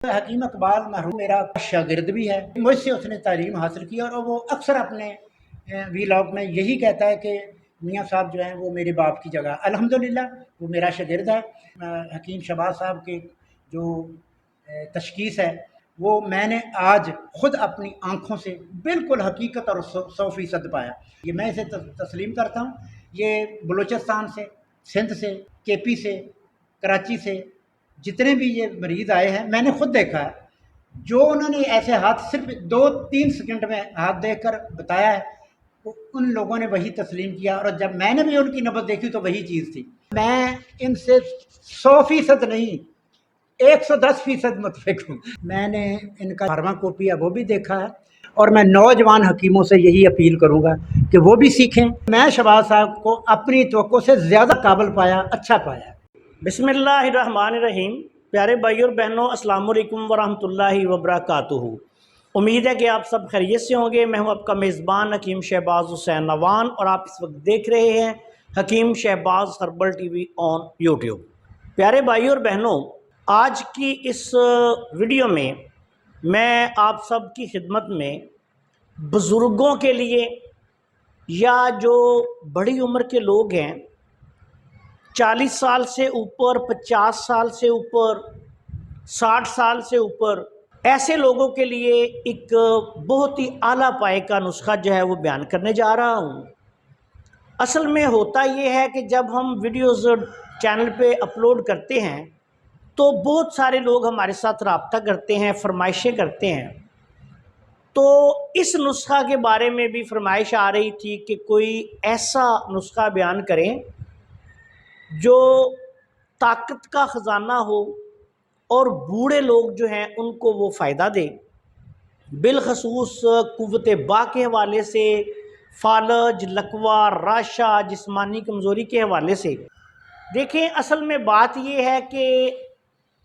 حکیم اقبال مرحوم میرا شاگرد بھی ہے، مجھ سے اس نے تعلیم حاصل کی اور وہ اکثر اپنے ویلاگ میں یہی کہتا ہے کہ میاں صاحب جو ہیں وہ میرے باپ کی جگہ، الحمدللہ وہ میرا شاگرد ہے۔ حکیم شہباز صاحب کی جو تشخیص ہے وہ میں نے آج خود اپنی آنکھوں سے بالکل حقیقت اور 100% پایا۔ یہ میں اسے تسلیم کرتا ہوں۔ یہ بلوچستان سے، سندھ سے، کے پی سے، کراچی سے جتنے بھی یہ مریض آئے ہیں میں نے خود دیکھا ہے، جو انہوں نے ایسے ہاتھ صرف 2-3 سیکنڈ میں ہاتھ دیکھ کر بتایا ہے، ان لوگوں نے وہی تسلیم کیا، اور جب میں نے بھی ان کی نبض دیکھی تو وہی چیز تھی۔ میں ان سے 100% نہیں، 110% متفق ہوں۔ میں نے ان کا فارما کوپی ہے وہ بھی دیکھا ہے، اور میں نوجوان حکیموں سے یہی اپیل کروں گا کہ وہ بھی سیکھیں۔ میں شہباز صاحب کو اپنی توقع سے زیادہ قابل پایا، اچھا پایا۔ بسم اللہ الرحمن الرحیم۔ پیارے بھائی اور بہنوں، السلام علیکم ورحمۃ اللہ وبرکاتہ۔ امید ہے کہ آپ سب خیریت سے ہوں گے۔ میں ہوں آپ کا میزبان حکیم شہباز حسین نوان، اور آپ اس وقت دیکھ رہے ہیں Hakeem Shahbaz herbal T V on YouTube. پیارے بھائی اور بہنوں، آج کی اس ویڈیو میں آپ سب کی خدمت میں بزرگوں کے لیے، یا جو بڑی عمر کے لوگ ہیں، 40 سال سے اوپر، 50 سال سے اوپر، 60 سال سے اوپر، ایسے لوگوں کے لیے ایک بہت ہی اعلیٰ پائے کا نسخہ جو ہے وہ بیان کرنے جا رہا ہوں۔ اصل میں ہوتا یہ ہے کہ جب ہم ویڈیوز چینل پہ اپلوڈ کرتے ہیں تو بہت سارے لوگ ہمارے ساتھ رابطہ کرتے ہیں، فرمائشیں کرتے ہیں۔ تو اس نسخہ کے بارے میں بھی فرمائش آ رہی تھی کہ کوئی ایسا نسخہ بیان کریں جو طاقت کا خزانہ ہو اور بوڑھے لوگ جو ہیں ان کو وہ فائدہ دے، بالخصوص قوت با کے حوالے سے، فالج، لکوہ، راشا، جسمانی کمزوری کے حوالے سے۔ دیکھیں، اصل میں بات یہ ہے کہ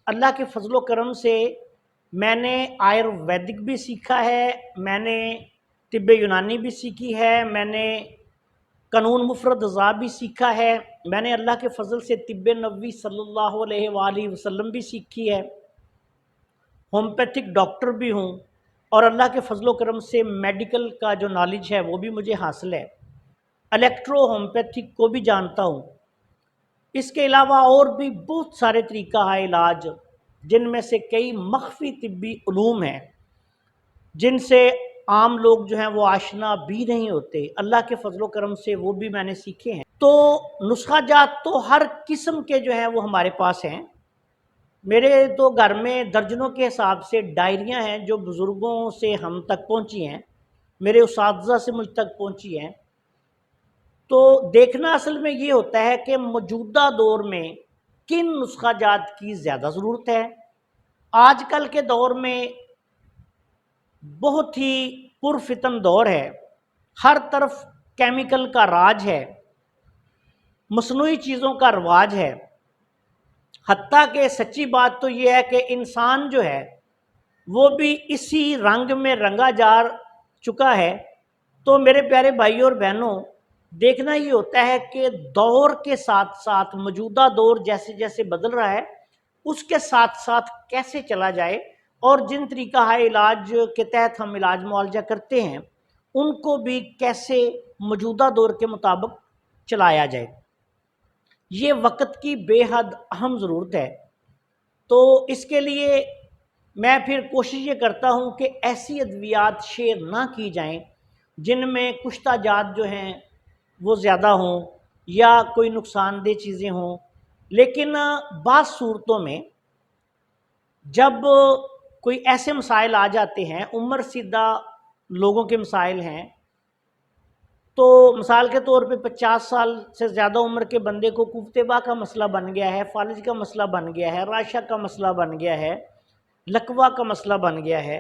اللہ کے فضل و کرم سے میں نے آیورویدک بھی سیکھا ہے، میں نے طب یونانی بھی سیکھی ہے، میں نے قانون مفرد اعضاء بھی سیکھا ہے، میں نے اللہ کے فضل سے طب نبوی صلی اللہ علیہ وآلہ وسلم بھی سیکھی ہے، ہومیوپیتھک ڈاکٹر بھی ہوں، اور اللہ کے فضل و کرم سے میڈیکل کا جو نالج ہے وہ بھی مجھے حاصل ہے، الیکٹرو ہومیوپیتھک کو بھی جانتا ہوں۔ اس کے علاوہ اور بھی بہت سارے طریقہ ہے علاج، جن میں سے کئی مخفی طبی علوم ہیں جن سے عام لوگ جو ہیں وہ آشنا بھی نہیں ہوتے۔ اللہ کے فضل و کرم سے وہ بھی میں نے سیکھے ہیں۔ تو نسخہ جات تو ہر قسم کے جو ہیں وہ ہمارے پاس ہیں۔ میرے تو گھر میں درجنوں کے حساب سے ڈائریاں ہیں جو بزرگوں سے ہم تک پہنچی ہیں، میرے اساتذہ سے مجھ تک پہنچی ہیں۔ تو دیکھنا اصل میں یہ ہوتا ہے کہ موجودہ دور میں کن نسخہ جات کی زیادہ ضرورت ہے۔ آج کل کے دور میں بہت ہی پرفتن دور ہے، ہر طرف کیمیکل کا راج ہے، مصنوعی چیزوں کا رواج ہے۔ حتیٰ کہ سچی بات تو یہ ہے کہ انسان جو ہے وہ بھی اسی رنگ میں رنگا جا چکا ہے۔ تو میرے پیارے بھائی اور بہنوں، دیکھنا یہ ہوتا ہے کہ دور کے ساتھ ساتھ، موجودہ دور جیسے جیسے بدل رہا ہے، اس کے ساتھ ساتھ کیسے چلا جائے، اور جن طریقہ علاج کے تحت ہم علاج معالجہ کرتے ہیں ان کو بھی کیسے موجودہ دور کے مطابق چلایا جائے، یہ وقت کی بے حد اہم ضرورت ہے۔ تو اس کے لیے میں پھر کوشش یہ کرتا ہوں کہ ایسی ادویات شیئر نہ کی جائیں جن میں کشتہ جات جو ہیں وہ زیادہ ہوں یا کوئی نقصان دہ چیزیں ہوں۔ لیکن بعض صورتوں میں جب کوئی ایسے مسائل آ جاتے ہیں، عمر سیدھا لوگوں کے مسائل ہیں، تو مثال کے طور پہ 50 سال سے زیادہ عمر کے بندے کو قوت با کا مسئلہ بن گیا ہے، فالج کا مسئلہ بن گیا ہے، راشا کا مسئلہ بن گیا ہے، لکوہ کا مسئلہ بن گیا ہے،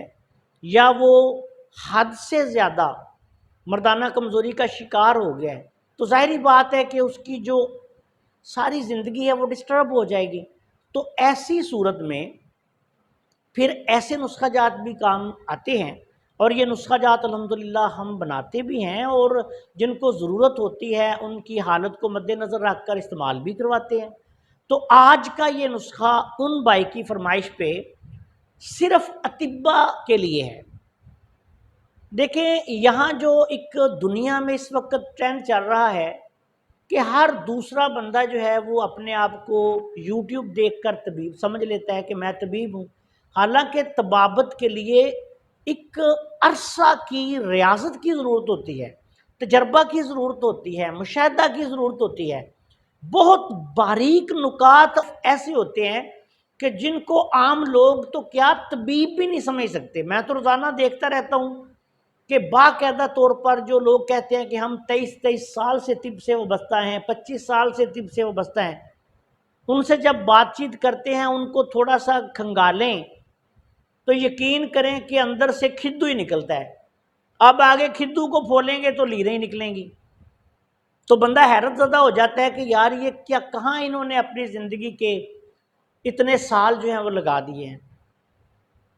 یا وہ حد سے زیادہ مردانہ کمزوری کا شکار ہو گیا ہے، تو ظاہری بات ہے کہ اس کی جو ساری زندگی ہے وہ ڈسٹرب ہو جائے گی۔ تو ایسی صورت میں پھر ایسے نسخہ جات بھی کام آتے ہیں، اور یہ نسخہ جات الحمدللہ ہم بناتے بھی ہیں، اور جن کو ضرورت ہوتی ہے ان کی حالت کو مد نظر رکھ کر استعمال بھی کرواتے ہیں۔ تو آج کا یہ نسخہ ان بھائی کی فرمائش پہ صرف اطباء کے لیے ہے۔ دیکھیں یہاں جو ایک دنیا میں اس وقت ٹرینڈ چل رہا ہے کہ ہر دوسرا بندہ جو ہے وہ اپنے آپ کو یوٹیوب دیکھ کر طبیب سمجھ لیتا ہے کہ میں طبیب ہوں، حالانکہ طبابت کے لیے ایک عرصہ کی ریاضت کی ضرورت ہوتی ہے، تجربہ کی ضرورت ہوتی ہے، مشاہدہ کی ضرورت ہوتی ہے، بہت باریک نکات ایسے ہوتے ہیں کہ جن کو عام لوگ تو کیا طبیب بھی نہیں سمجھ سکتے۔ میں تو روزانہ دیکھتا رہتا ہوں کہ باقاعدہ طور پر جو لوگ کہتے ہیں کہ ہم 23 سال سے طب سے وابستہ ہیں، 25 سال سے طب سے وابستہ ہیں، ان سے جب بات چیت کرتے ہیں ان کو تھوڑا سا کھنگالیں تو یقین کریں کہ اندر سے کھدو ہی نکلتا ہے۔ اب آگے کھدو کو پھولیں گے تو لیریں ہی نکلیں گی، تو بندہ حیرت زدہ ہو جاتا ہے کہ یار یہ کیا کہاں انہوں نے اپنی زندگی کے اتنے سال جو ہیں وہ لگا دیے ہیں۔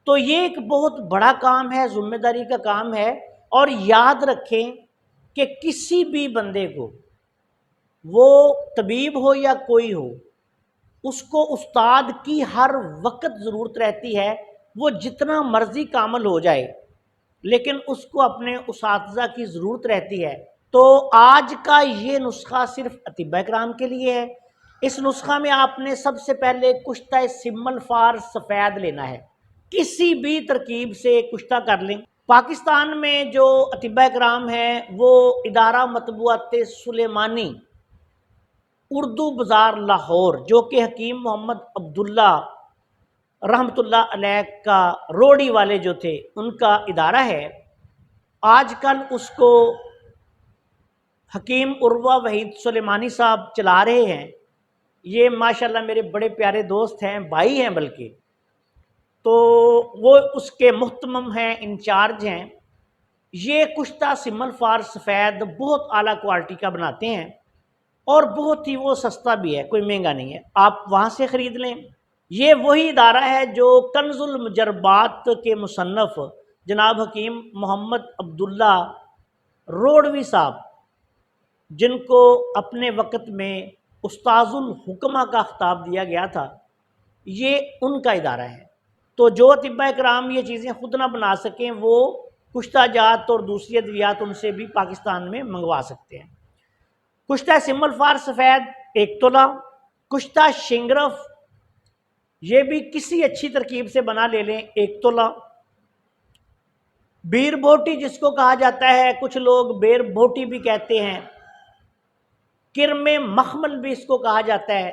تو یہ ایک بہت بڑا کام ہے، ذمہ داری کا کام ہے، اور یاد رکھیں کہ کسی بھی بندے کو، وہ طبیب ہو یا کوئی ہو، اس کو استاد کی ہر وقت ضرورت رہتی ہے، وہ جتنا مرضی کامل ہو جائے لیکن اس کو اپنے اساتذہ کی ضرورت رہتی ہے۔ تو آج کا یہ نسخہ صرف اطباء کرام کے لیے ہے۔ اس نسخہ میں آپ نے سب سے پہلے کشتہ سمل فار سفید لینا ہے، کسی بھی ترکیب سے کشتہ کر لیں۔ پاکستان میں جو اطباء کرام ہیں وہ ادارہ مطبوعات سلیمانی اردو بازار لاہور، جو کہ حکیم محمد عبداللہ رحمۃ اللہ علیہ کا روڑی والے جو تھے ان کا ادارہ ہے، آج کل اس کو حکیم عروہ وحید سلیمانی صاحب چلا رہے ہیں۔ یہ ماشاءاللہ میرے بڑے پیارے دوست ہیں، بھائی ہیں بلکہ، تو وہ اس کے محتمم ہیں، انچارج ہیں۔ یہ کشتہ سمل فار سفید بہت اعلیٰ کوالٹی کا بناتے ہیں اور بہت ہی وہ سستا بھی ہے، کوئی مہنگا نہیں ہے، آپ وہاں سے خرید لیں۔ یہ وہی ادارہ ہے جو کنز المجربات کے مصنف جناب حکیم محمد عبداللہ روڑوی صاحب، جن کو اپنے وقت میں استاذ الحکمہ کا خطاب دیا گیا تھا، یہ ان کا ادارہ ہے۔ تو جو اطباء کرام یہ چیزیں خود نہ بنا سکیں وہ کشتہ جات اور دوسری ادویات ان سے بھی پاکستان میں منگوا سکتے ہیں۔ کشتہ سمل فار سفید 1 تولہ، کشتہ شنگرف یہ بھی کسی اچھی ترکیب سے بنا لے لیں 1 تولہ، بیر بوٹی جس کو کہا جاتا ہے، کچھ لوگ بیر بوٹی بھی کہتے ہیں، کرم مخمل بھی اس کو کہا جاتا ہے،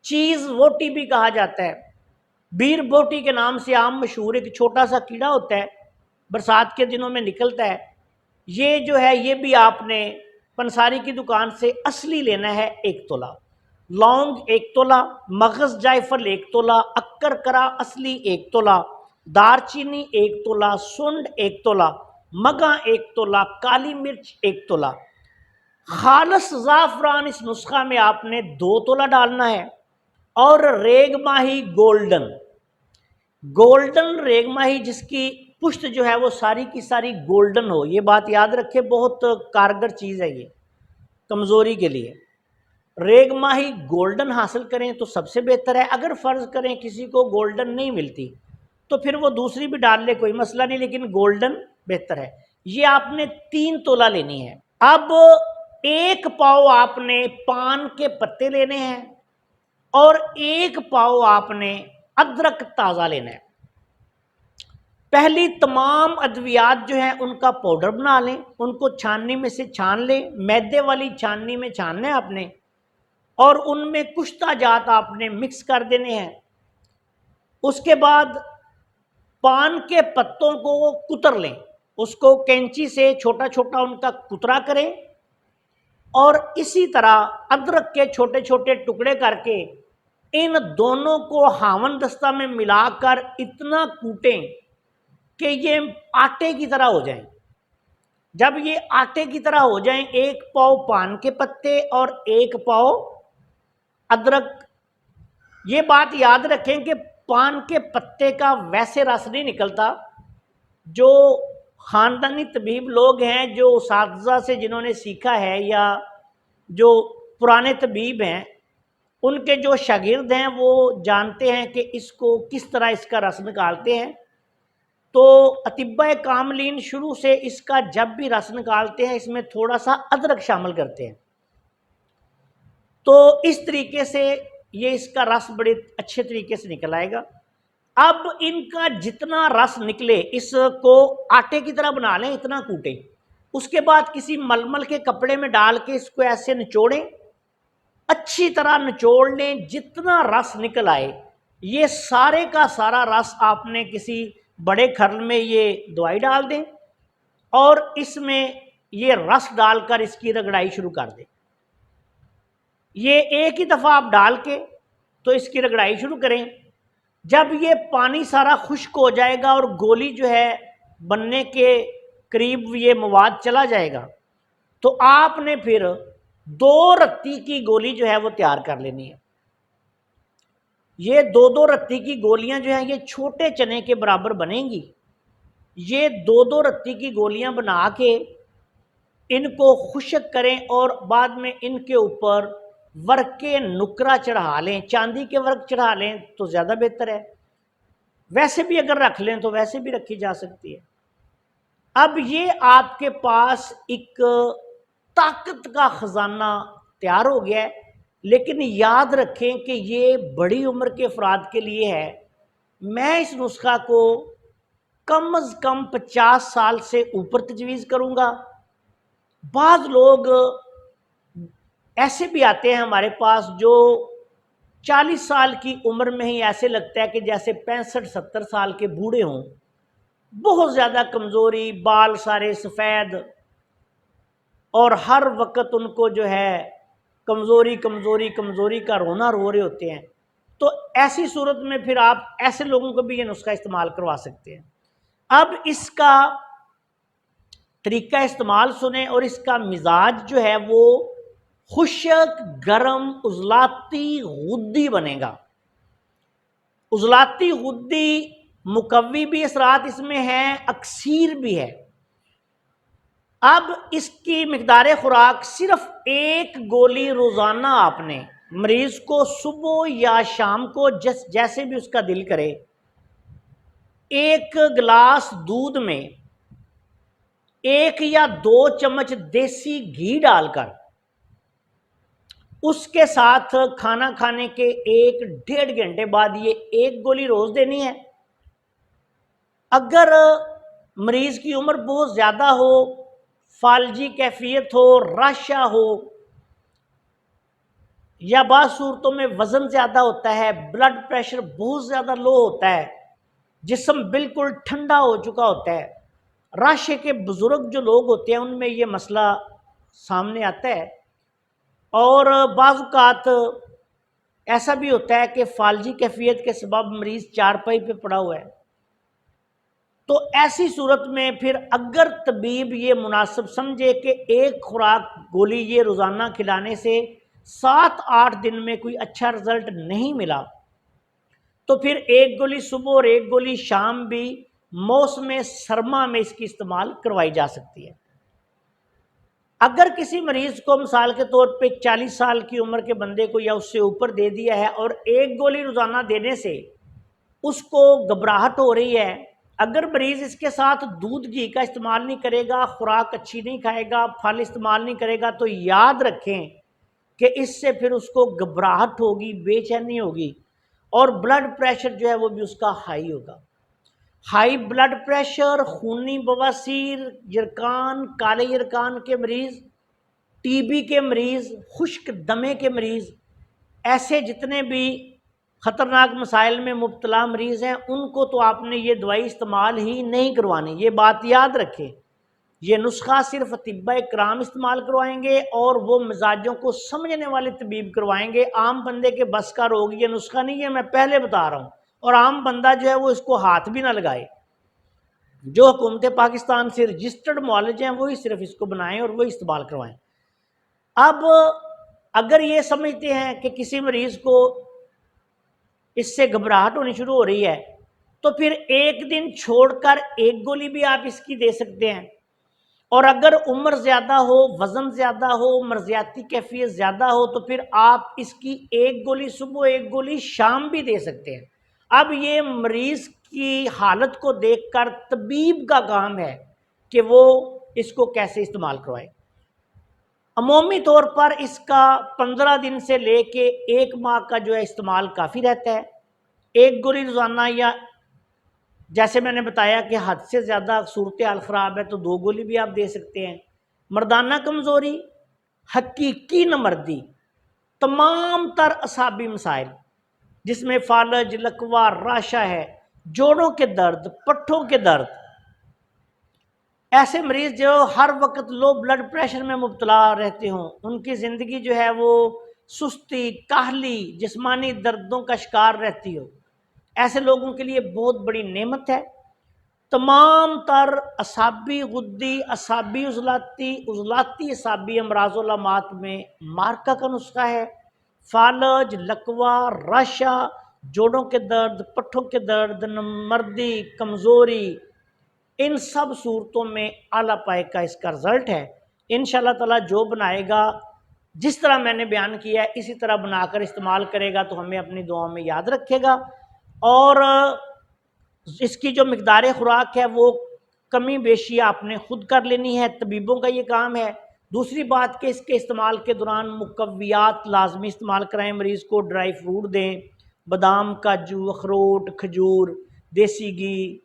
چیز ووٹی بھی کہا جاتا ہے۔ بیر بوٹی کے نام سے عام مشہور ایک چھوٹا سا کیڑا ہوتا ہے، برسات کے دنوں میں نکلتا ہے، یہ جو ہے یہ بھی آپ نے پنساری کی دکان سے اصلی لینا ہے 1 تولہ، لونگ 1 تولہ، مغز جائفل 1 تولہ، اکر کرا اصلی 1 تولہ، دار چینی 1 تولہ، سنڈ 1 تولہ، مگا 1 تولہ، کالی مرچ 1 تولہ۔ خالص زعفران اس نسخہ میں آپ نے 2 تولہ ڈالنا ہے، اور ریگ ماہی گولڈن ریگ ماہی جس کی پشت جو ہے وہ ساری کی ساری گولڈن ہو، یہ بات یاد رکھے، بہت کارگر چیز ہے یہ کمزوری کے لیے۔ ریگ ماہی گولڈن حاصل کریں تو سب سے بہتر ہے، اگر فرض کریں کسی کو گولڈن نہیں ملتی تو پھر وہ دوسری بھی ڈال لے، کوئی مسئلہ نہیں، لیکن گولڈن بہتر ہے۔ یہ آپ نے 3 تولہ لینی ہے۔ اب 1 پاؤ آپ نے پان کے پتے لینے ہیں اور 1 پاؤ آپ نے ادرک تازہ لینا ہے۔ پہلی تمام ادویات جو ہیں ان کا پاؤڈر بنا لیں، ان کو چھاننی میں سے چھان لیں، میدے والی چھاننی میں چھاننا ہے آپ نے، اور ان میں کشتہ جات آپ نے مکس کر دینے ہیں۔ اس کے بعد پان کے پتوں کو وہ کتر لیں، اس کو کینچی سے چھوٹا چھوٹا ان کا کترا کریں، اور اسی طرح ادرک کے چھوٹے چھوٹے ٹکڑے کر کے ان دونوں کو ہاون دستہ میں ملا کر اتنا کوٹیں کہ یہ آٹے کی طرح ہو جائیں۔ جب یہ آٹے کی طرح ہو جائیں، 1 پاؤ پان کے پتے اور 1 پاؤ ادرک۔ یہ بات یاد رکھیں کہ پان کے پتے کا ویسے رس نہیں نکلتا، جو خاندانی طبیب لوگ ہیں، جو اساتذہ سے جنہوں نے سیکھا ہے یا جو پرانے طبیب ہیں، ان کے جو شاگرد ہیں وہ جانتے ہیں کہ اس کو کس طرح اس کا رس نکالتے ہیں، تو اطباء کاملین شروع سے اس کا جب بھی رس نکالتے ہیں اس میں تھوڑا سا ادرک شامل کرتے ہیں، تو اس طریقے سے یہ اس کا رس بڑے اچھے طریقے سے نکل آئے گا۔ اب ان کا جتنا رس نکلے اس کو آٹے کی طرح بنا لیں، اتنا کوٹیں، اس کے بعد کسی ململ کے کپڑے میں ڈال کے اس کو ایسے نچوڑیں، اچھی طرح نچوڑ لیں، جتنا رس نکل آئے یہ سارے کا سارا رس آپ نے کسی بڑے کھرل میں یہ دوائی ڈال دیں اور اس میں یہ رس ڈال کر اس کی رگڑائی شروع کر دیں۔ یہ ایک ہی دفعہ آپ ڈال کے تو اس کی رگڑائی شروع کریں، جب یہ پانی سارا خشک ہو جائے گا اور گولی جو ہے بننے کے قریب یہ مواد چلا جائے گا تو آپ نے پھر 2 رتی کی گولی جو ہے وہ تیار کر لینی ہے۔ یہ 2 رتی کی گولیاں جو ہیں یہ چھوٹے چنے کے برابر بنیں گی۔ یہ 2 رتی کی گولیاں بنا کے ان کو خشک کریں اور بعد میں ان کے اوپر ورق کے نکرا چڑھا لیں، چاندی کے ورق چڑھا لیں تو زیادہ بہتر ہے، ویسے بھی اگر رکھ لیں تو ویسے بھی رکھی جا سکتی ہے۔ اب یہ آپ کے پاس ایک طاقت کا خزانہ تیار ہو گیا ہے، لیکن یاد رکھیں کہ یہ بڑی عمر کے افراد کے لیے ہے۔ میں اس نسخہ کو کم از کم 50 سال سے اوپر تجویز کروں گا۔ بعض لوگ ایسے بھی آتے ہیں ہمارے پاس جو 40 سال کی عمر میں ہی ایسے لگتا ہے کہ جیسے 65-70 سال کے بوڑھے ہوں، بہت زیادہ کمزوری، بال سارے سفید، اور ہر وقت ان کو جو ہے کمزوری کمزوری کمزوری کا رونا رو رہے ہوتے ہیں، تو ایسی صورت میں پھر آپ ایسے لوگوں کو بھی یہ نسخہ استعمال کروا سکتے ہیں۔ اب اس کا طریقہ استعمال سنیں، اور اس کا مزاج جو ہے وہ خشک، گرم، عضلاتی غدی بنے گا۔ عضلاتی غدی مقوی بھی اثرات اس میں ہیں، اکسیر بھی ہے۔ اب اس کی مقدار خوراک صرف 1 گولی روزانہ آپ نے مریض کو صبح یا شام کو جیسے بھی اس کا دل کرے 1 گلاس دودھ میں 1 یا 2 چمچ دیسی گھی ڈال کر اس کے ساتھ کھانا کھانے کے 1-1.5 گھنٹے بعد یہ 1 گولی روز دینی ہے۔ اگر مریض کی عمر بہت زیادہ ہو، فالجی کیفیت ہو، راشا ہو، یا بعض صورتوں میں وزن زیادہ ہوتا ہے، بلڈ پریشر بہت زیادہ لو ہوتا ہے، جسم بالکل ٹھنڈا ہو چکا ہوتا ہے، راشے کے بزرگ جو لوگ ہوتے ہیں ان میں یہ مسئلہ سامنے آتا ہے، اور بعض اوقات ایسا بھی ہوتا ہے کہ فالجی کیفیت کے سبب مریض چارپائی پہ پڑا ہوا ہے، تو ایسی صورت میں پھر اگر طبیب یہ مناسب سمجھے کہ 1 خوراک گولی یہ روزانہ کھلانے سے 7-8 دن میں کوئی اچھا رزلٹ نہیں ملا، تو پھر 1 گولی صبح اور 1 گولی شام بھی موسم سرما میں اس کی استعمال کروائی جا سکتی ہے۔ اگر کسی مریض کو مثال کے طور پہ 40 سال کی عمر کے بندے کو یا اس سے اوپر دے دیا ہے اور 1 گولی روزانہ دینے سے اس کو گھبراہٹ ہو رہی ہے، اگر مریض اس کے ساتھ دودھ گھی کا استعمال نہیں کرے گا، خوراک اچھی نہیں کھائے گا، پھل استعمال نہیں کرے گا، تو یاد رکھیں کہ اس سے پھر اس کو گھبراہٹ ہوگی، بے چینی ہوگی، اور بلڈ پریشر جو ہے وہ بھی اس کا ہائی ہوگا۔ ہائی بلڈ پریشر، خونی بواسیر، یرکان، کالے یرکان کے مریض، ٹی بی کے مریض، خشک دمے کے مریض، ایسے جتنے بھی خطرناک مسائل میں مبتلا مریض ہیں ان کو تو آپ نے یہ دوائی استعمال ہی نہیں کروانی۔ یہ بات یاد رکھیں، یہ نسخہ صرف اطباء کرام استعمال کروائیں گے اور وہ مزاجوں کو سمجھنے والے طبیب کروائیں گے۔ عام بندے کے بس کا روگ یہ نسخہ نہیں ہے، میں پہلے بتا رہا ہوں، اور عام بندہ جو ہے وہ اس کو ہاتھ بھی نہ لگائے۔ جو حکومت پاکستان سے رجسٹرڈ معالج ہیں وہی صرف اس کو بنائیں اور وہی استعمال کروائیں۔ اب اگر یہ سمجھتے ہیں کہ کسی مریض کو اس سے گھبراہٹ ہونی شروع ہو رہی ہے تو پھر 1 دن چھوڑ کر 1 گولی بھی آپ اس کی دے سکتے ہیں، اور اگر عمر زیادہ ہو، وزن زیادہ ہو، مرضیاتی کیفیت زیادہ ہو تو پھر آپ اس کی ایک گولی صبح ایک گولی شام بھی دے سکتے ہیں۔ اب یہ مریض کی حالت کو دیکھ کر طبیب کا کام ہے کہ وہ اس کو کیسے استعمال کروائے۔ عمومی طور پر اس کا 15 دن سے لے کے 1 ماہ کا جو ہے استعمال کافی رہتا ہے۔ ایک گولی روزانہ، یا جیسے میں نے بتایا کہ حد سے زیادہ صورتحال خراب ہے تو 2 گولی بھی آپ دے سکتے ہیں۔ مردانہ کمزوری، حقیقی نامردی، تمام تر اعصابی مسائل جس میں فالج، لکوہ، راشا ہے، جوڑوں کے درد، پٹھوں کے درد، ایسے مریض جو ہر وقت لو بلڈ پریشر میں مبتلا رہتے ہوں، ان کی زندگی جو ہے وہ سستی، کاہلی، جسمانی دردوں کا شکار رہتی ہو، ایسے لوگوں کے لیے بہت بڑی نعمت ہے۔ تمام تر اعصابی غدی، اعصابی عضلاتی اعصابی امراض و علامات میں مارکا کا نسخہ ہے۔ فالج، لکوہ، راشا، جوڑوں کے درد، پٹھوں کے درد، نامردی، کمزوری، ان سب صورتوں میں اعلیٰ پائے کا اس کا رزلٹ ہے۔ انشاءاللہ تعالیٰ جو بنائے گا، جس طرح میں نے بیان کیا ہے اسی طرح بنا کر استعمال کرے گا تو ہمیں اپنی دعاؤں میں یاد رکھے گا، اور اس کی جو مقدار خوراک ہے وہ کمی بیشی آپ نے خود کر لینی ہے، طبیبوں کا یہ کام ہے۔ دوسری بات کہ اس کے استعمال کے دوران مقویات لازمی استعمال کرائیں، مریض کو ڈرائی فروٹ دیں، بادام، کاجو، اخروٹ، کھجور، دیسی گھی،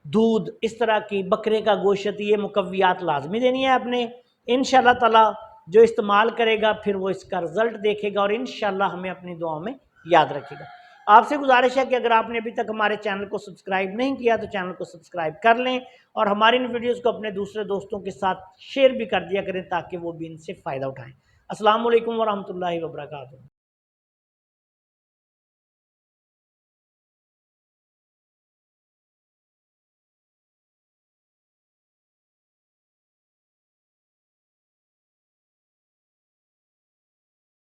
دودھ، اس طرح کی بکرے کا گوشت، یہ مقویات لازمی دینی ہے آپ نے۔ انشاءاللہ تعالیٰ جو استعمال کرے گا پھر وہ اس کا رزلٹ دیکھے گا اور انشاءاللہ ہمیں اپنی دعاؤں میں یاد رکھے گا۔ آپ سے گزارش ہے کہ اگر آپ نے ابھی تک ہمارے چینل کو سبسکرائب نہیں کیا تو چینل کو سبسکرائب کر لیں، اور ہماری ان ویڈیوز کو اپنے دوسرے دوستوں کے ساتھ شیئر بھی کر دیا کریں تاکہ وہ بھی ان سے فائدہ اٹھائیں۔ السلام علیکم ورحمۃ اللہ وبرکاتہ۔